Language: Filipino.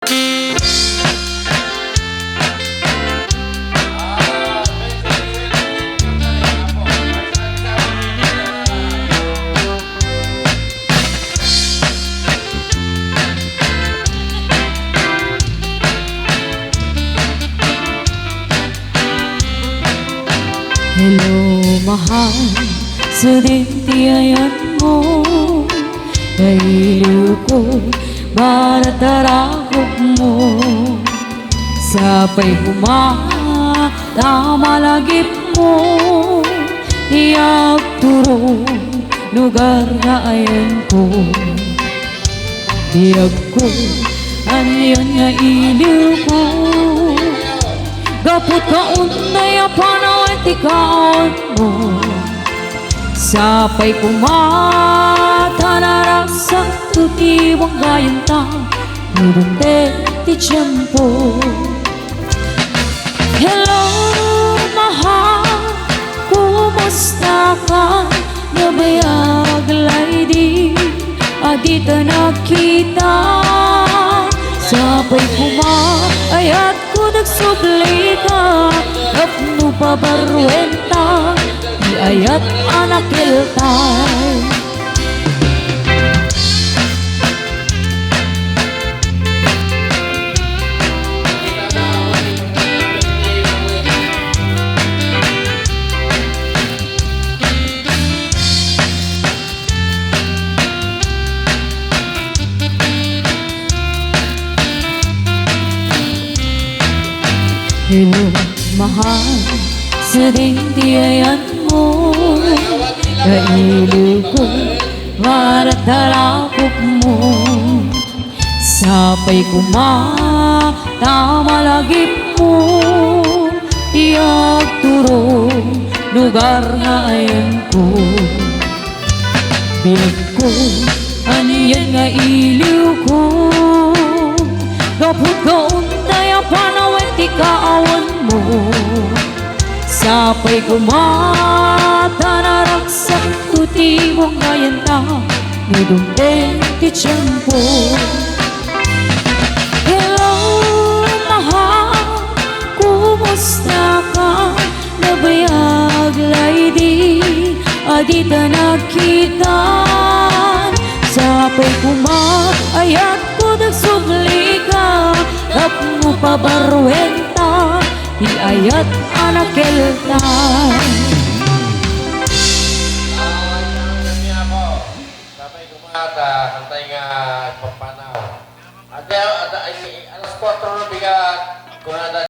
Hello, mahal, sa dintiyayan mo kailiw ko, baratarakot mo sapay kumata malagip mo iyak turo lugar na ayan ko iyag ko anyan nga iliw ko gapot ka unay apanaw at ikaon mo sapay kumata narasak tutiwang gayon ta nurunte ti tiyempo. Hello, mahal, kumusta ka? Nabayag lady, adito nakita sapay kumaayat ko nagsubli ka kapno pabarwenta di ayat anak iltay. Hello, mahal, sa dintiyayan mo kailiw ko, maratarakop mo sapay kumata malagip mo iyag turo lugar nga ayan ko bilag ko anyan nga iliw ko gapot ka untay apanawen ti kaawan mo sapay kumata naraksak tuti mong ngayon ta nudumte ti tiyempo. Hello, mahal, kumusta ka? Nabayag lady, adita nakita sapay kumaayat ko nagsubli ka kapno pabarwenta di ayat anak eltay. Sapay kumata hantay nga pagpanaw. Ada alas 4 na bigat